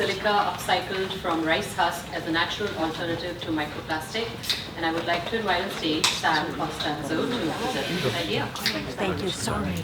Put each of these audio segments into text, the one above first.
silica upcycled from rice husk as a natural alternative to microplastic. And I would like to invite on stage Sam Costanzo to present his idea. Thank you. Sorry.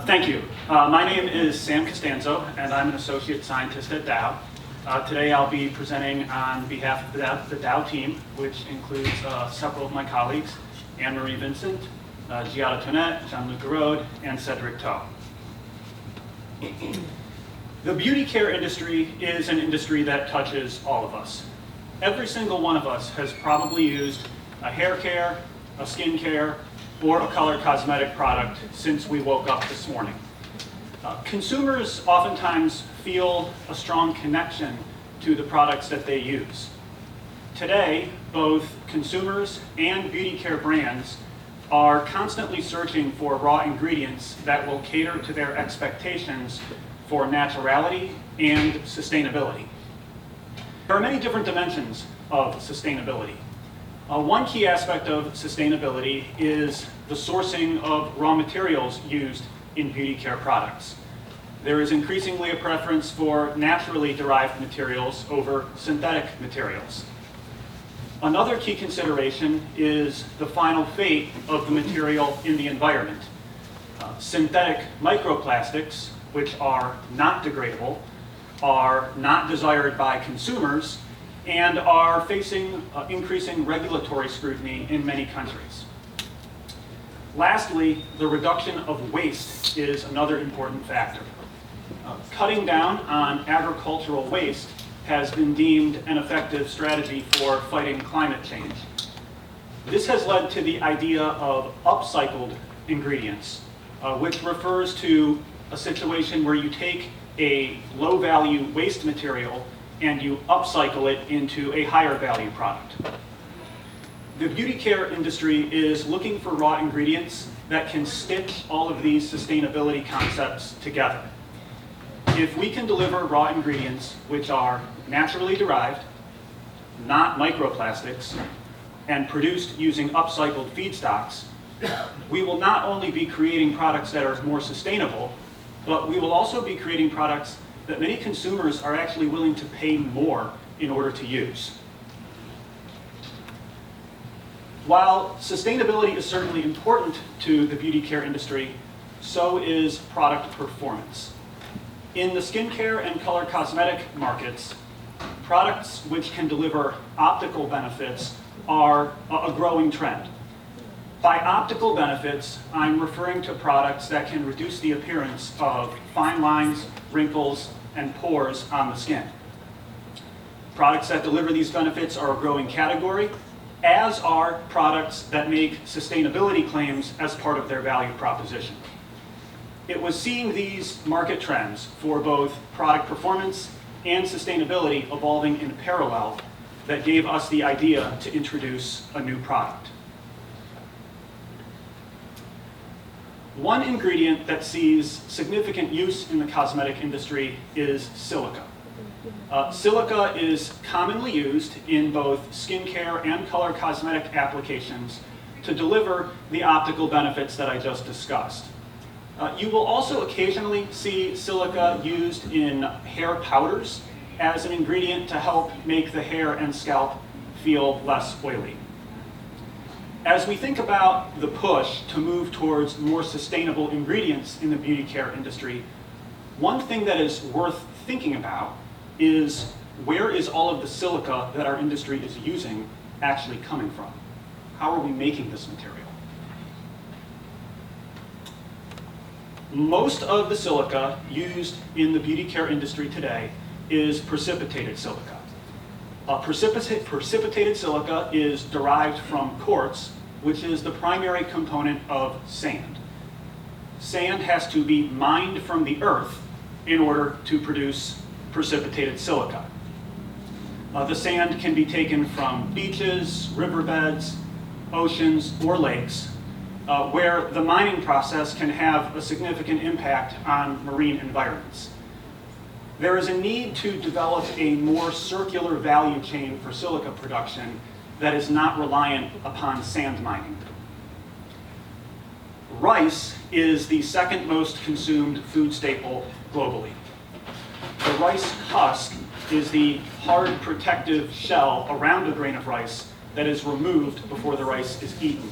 Thank you. My name is Sam Costanzo, and I'm an associate scientist at Dow. Today I'll be presenting on behalf of the Dow team, which includes several of my colleagues, Anne-Marie Vincent, Giada Tonet, Jean-Luc Rode, and Cedric Toe. The beauty care industry is an industry that touches all of us. Every single one of us has probably used a hair care, a skin care, or a color cosmetic product since we woke up this morning. Consumers oftentimes feel a strong connection to the products that they use. Today, both consumers and beauty care brands are constantly searching for raw ingredients that will cater to their expectations for naturality and sustainability. There are many different dimensions of sustainability. One key aspect of sustainability is the sourcing of raw materials used in beauty care products. There is increasingly a preference for naturally derived materials over synthetic materials. Another key consideration is the final fate of the material in the environment. Synthetic microplastics, which are not degradable, are not desired by consumers, and are facing increasing regulatory scrutiny in many countries. Lastly, the reduction of waste is another important factor. Cutting down on agricultural waste has been deemed an effective strategy for fighting climate change. This has led to the idea of upcycled ingredients, which refers to a situation where you take a low-value waste material and you upcycle it into a higher value product. The beauty care industry is looking for raw ingredients that can stitch all of these sustainability concepts together. If we can deliver raw ingredients which are naturally derived, not microplastics, and produced using upcycled feedstocks, we will not only be creating products that are more sustainable, but we will also be creating products that many consumers are actually willing to pay more in order to use. While sustainability is certainly important to the beauty care industry, so is product performance. In the skincare and color cosmetic markets, products which can deliver optical benefits are a growing trend. By optical benefits, I'm referring to products that can reduce the appearance of fine lines, wrinkles, and pores on the skin. Products that deliver these benefits are a growing category, as are products that make sustainability claims as part of their value proposition. It was seeing these market trends for both product performance and sustainability evolving in parallel that gave us the idea to introduce a new product. One ingredient that sees significant use in the cosmetic industry is silica. Silica is commonly used in both skincare and color cosmetic applications to deliver the optical benefits that I just discussed. You will also occasionally see silica used in hair powders as an ingredient to help make the hair and scalp feel less oily. As we think about the push to move towards more sustainable ingredients in the beauty care industry, one thing that is worth thinking about is where is all of the silica that our industry is using actually coming from? How are we making this material? Most of the silica used in the beauty care industry today is precipitated silica. Precipitated silica is derived from quartz, which is the primary component of sand. Sand has to be mined from the earth in order to produce precipitated silica. The sand can be taken from beaches, riverbeds, oceans, or lakes, where the mining process can have a significant impact on marine environments. There is a need to develop a more circular value chain for silica production that is not reliant upon sand mining. Rice is the second most consumed food staple globally. The rice husk is the hard protective shell around a grain of rice that is removed before the rice is eaten.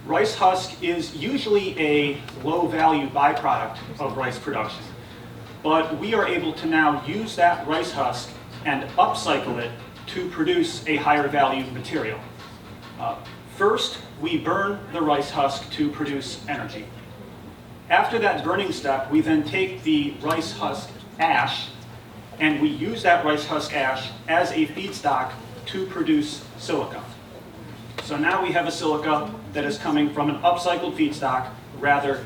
Rice husk is usually a low-value byproduct of rice production, but we are able to now use that rice husk and upcycle it to produce a higher value material. First, we burn the rice husk to produce energy. After that burning step, we then take the rice husk ash and we use that rice husk ash as a feedstock to produce silica. So now we have a silica that is coming from an upcycled feedstock rather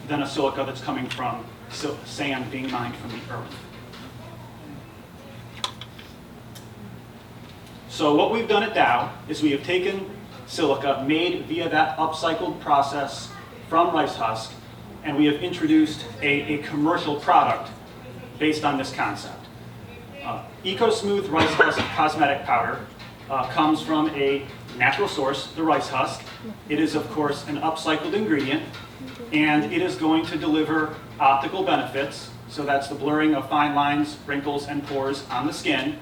than a silica that's coming from sand being mined from the earth. So what we've done at Dow is we have taken silica made via that upcycled process from rice husk, and we have introduced a commercial product based on this concept. EcoSmooth Rice Husk Cosmetic Powder comes from a natural source, the rice husk. It is, of course, an upcycled ingredient, and it is going to deliver optical benefits. So that's the blurring of fine lines, wrinkles, and pores on the skin.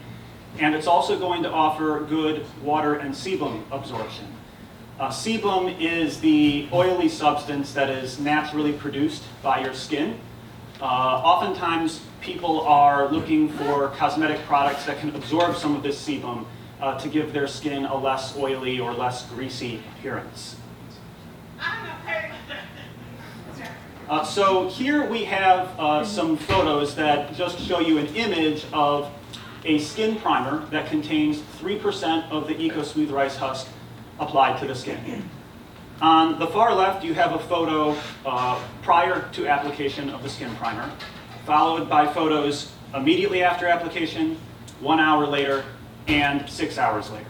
And it's also going to offer good water and sebum absorption. Sebum is the oily substance that is naturally produced by your skin. Oftentimes, people are looking for cosmetic products that can absorb some of this sebum to give their skin a less oily or less greasy appearance. So here we have some photos that just show you an image of a skin primer that contains 3% of the EcoSmooth rice husk applied to the skin. On the far left, you have a photo prior to application of the skin primer, followed by photos immediately after application, 1 hour later, and 6 hours later.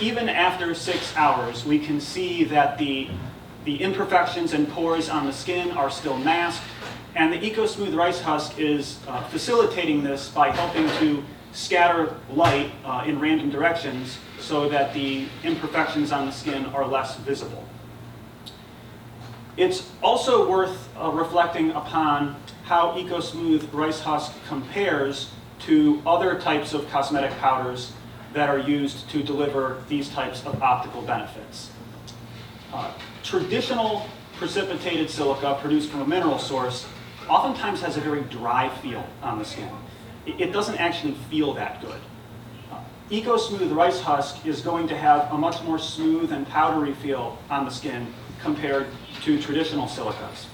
Even after 6 hours, we can see that the imperfections and pores on the skin are still masked, and the EcoSmooth rice husk is facilitating this by helping to scatter light in random directions so that the imperfections on the skin are less visible. It's also worth reflecting upon how EcoSmooth rice husk compares to other types of cosmetic powders that are used to deliver these types of optical benefits. Traditional precipitated silica produced from a mineral source oftentimes has a very dry feel on the skin. It doesn't actually feel that good. EcoSmooth rice husk is going to have a much more smooth and powdery feel on the skin compared to traditional silicas.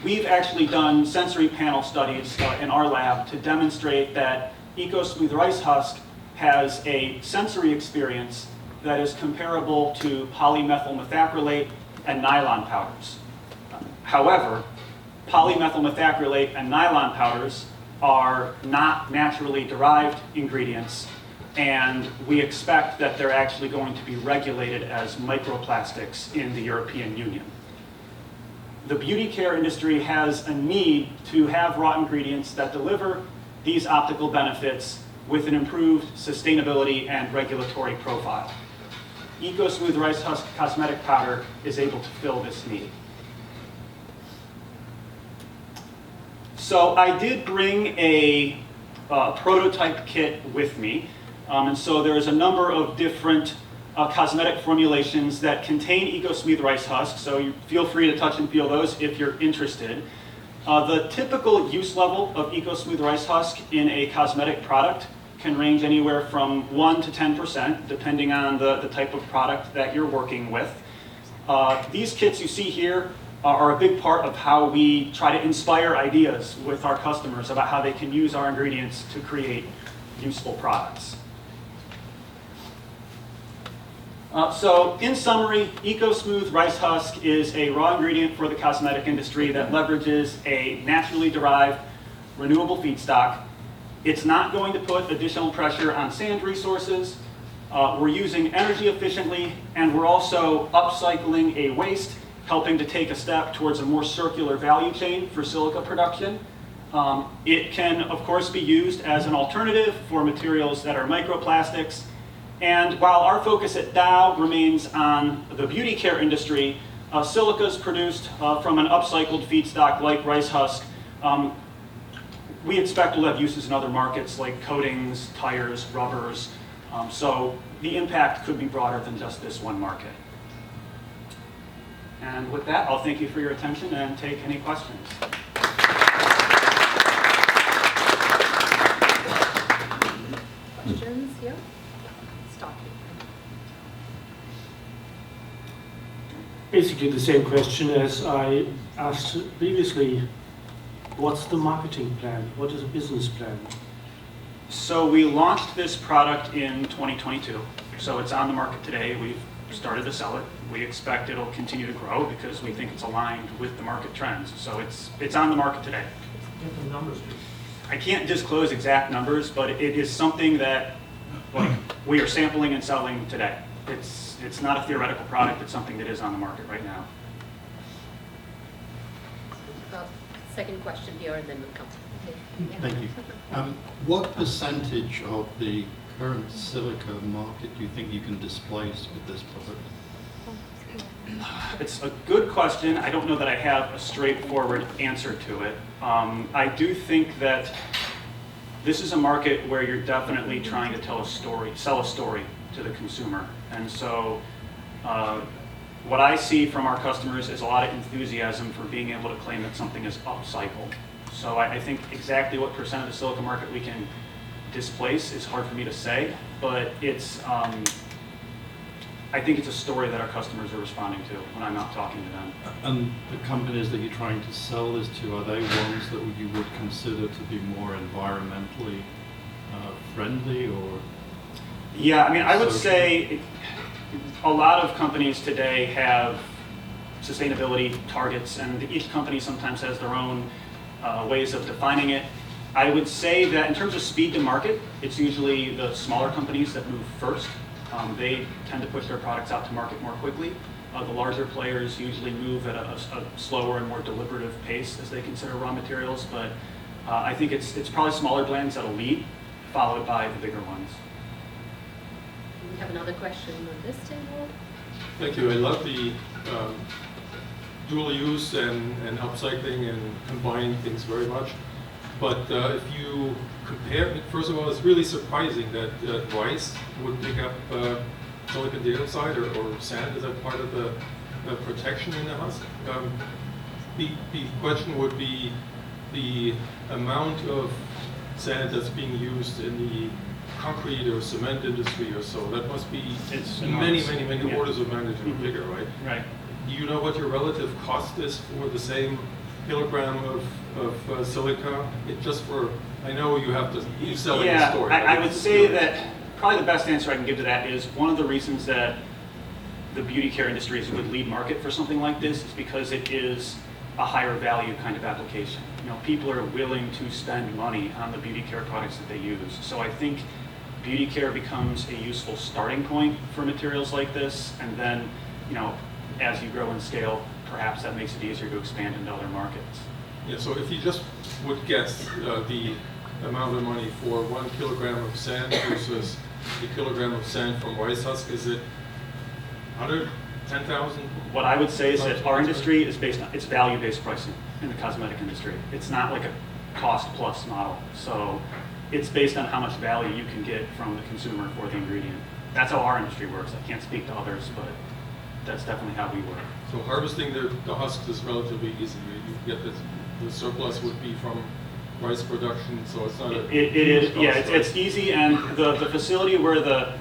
We've actually done sensory panel studies in our lab to demonstrate that EcoSmooth rice husk has a sensory experience that is comparable to polymethylmethacrylate and nylon powders. However, polymethylmethacrylate and nylon powders are not naturally derived ingredients, and we expect that they're actually going to be regulated as microplastics in the European Union. The beauty care industry has a need to have raw ingredients that deliver these optical benefits with an improved sustainability and regulatory profile. EcoSmooth Rice Husk Cosmetic Powder is able to fill this need. So I did bring a prototype kit with me, and so there's a number of different cosmetic formulations that contain EcoSmooth rice husk, so you feel free to touch and feel those if you're interested. The typical use level of EcoSmooth rice husk in a cosmetic product can range anywhere from 1 to 10%, depending on the type of product that you're working with. These kits you see here are a big part of how we try to inspire ideas with our customers about how they can use our ingredients to create useful products. So in summary, EcoSmooth rice husk is a raw ingredient for the cosmetic industry that leverages a naturally derived renewable feedstock. It's not going to put additional pressure on sand resources. We're using energy efficiently, and we're also upcycling a waste, helping to take a step towards a more circular value chain for silica production. It can, of course, be used as an alternative for materials that are microplastics. And while our focus at Dow remains on the beauty care industry, silica is produced from an upcycled feedstock like rice husk. We expect will have uses in other markets like coatings, tires, rubbers. So the impact could be broader than just this one market. And with that, I'll thank you for your attention and take any questions. Questions here? Start. Basically the same question as I asked previously. What's the marketing plan? What is the business plan? So we launched this product in 2022. So it's on the market today. We've started to sell it. We expect it'll continue to grow because we think it's aligned with the market trends. So it's on the market today. Get the numbers, please. I can't disclose exact numbers, but it is something that we are sampling and selling today. It's not a theoretical product. It's something that is on the market right now. Second question here, and then we'll come. Okay. Thank you. What percentage of the current silica market do you think you can displace with this product? It's a good question. I don't know that I have a straightforward answer to it. I do think that this is a market where you're definitely trying to tell a story, sell a story to the consumer. And so what I see from our customers is a lot of enthusiasm for being able to claim that something is upcycled. So I think exactly what percent of the silica market we can displace is hard for me to say, but it's, I think it's a story that our customers are responding to when I'm out talking to them. And the companies that you're trying to sell this to, are they ones that you would consider to be more environmentally friendly, or? Yeah, I mean, I would say a lot of companies today have sustainability targets, and each company sometimes has their own ways of defining it. I would say that in terms of speed to market, it's usually the smaller companies that move first. They tend to push their products out to market more quickly. The larger players usually move at a slower and more deliberative pace as they consider raw materials, but I think it's probably smaller brands that'll lead, followed by the bigger ones. We have another question on this table. Thank you. I love the dual use and upcycling and combining things very much. But if you compare, first of all, it's really surprising that rice would pick up silica dioxide or sand. Is that part of the protection in the husk? The question would be the amount of sand that's being used in the concrete or cement industry or so. That must be many Yeah. orders of magnitude bigger, right? Right. Do you know what your relative cost is for the same kilogram of silica? I know you sell it in the store. I would say that probably the best answer I can give to that is one of the reasons that the beauty care industry is a good lead market for something like this is because it is a higher value kind of application. You know, people are willing to spend money on the beauty care products that they use. So I think beauty care becomes a useful starting point for materials like this, and then, you know, as you grow in scale, perhaps that makes it easier to expand into other markets. Yeah, so if you just would guess the amount of money for 1 kilogram of sand versus a kilogram of sand from rice husk, is it 100, 10,000? What I would say is that our industry is based on, it's value-based pricing in the cosmetic industry. It's not like a cost-plus model. So it's based on how much value you can get from the consumer for the ingredient. That's how our industry works. I can't speak to others, but that's definitely how we work. So harvesting the husks is relatively easy. You get the surplus would be from rice production, so it's not a It is, cost, yeah, right? it's easy, and the facility where the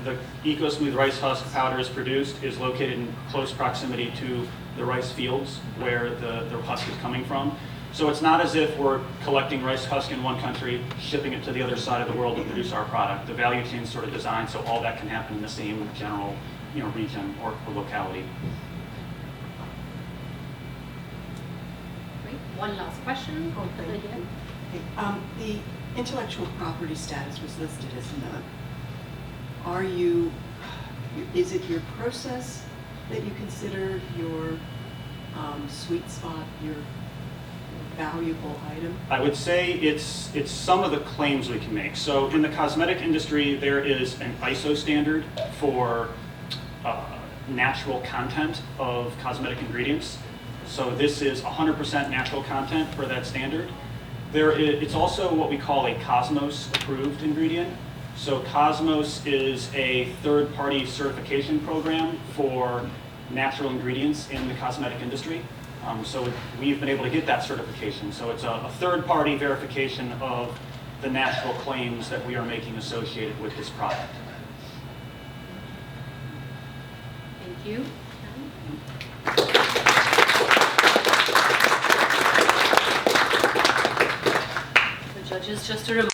EcoSmooth rice husk powder is produced is located in close proximity to the rice fields where the husk is coming from. So it's not as if we're collecting rice husk in one country, shipping it to the other side of the world to produce our product. The value chain is sort of designed so all that can happen in the same general region or locality. Great. One last question. Lydia? The intellectual property status was listed as none. Are you, is it your process that you consider your sweet spot, your valuable item? I would say it's some of the claims we can make. So in the cosmetic industry, there is an ISO standard for natural content of cosmetic ingredients. So this is 100% natural content for that standard. It's also what we call a Cosmos approved ingredient. So Cosmos is a third-party certification program for natural ingredients in the cosmetic industry. So we've been able to get that certification. So it's a third-party verification of the natural claims that we are making associated with this product. Thank you. So judges, just a reminder.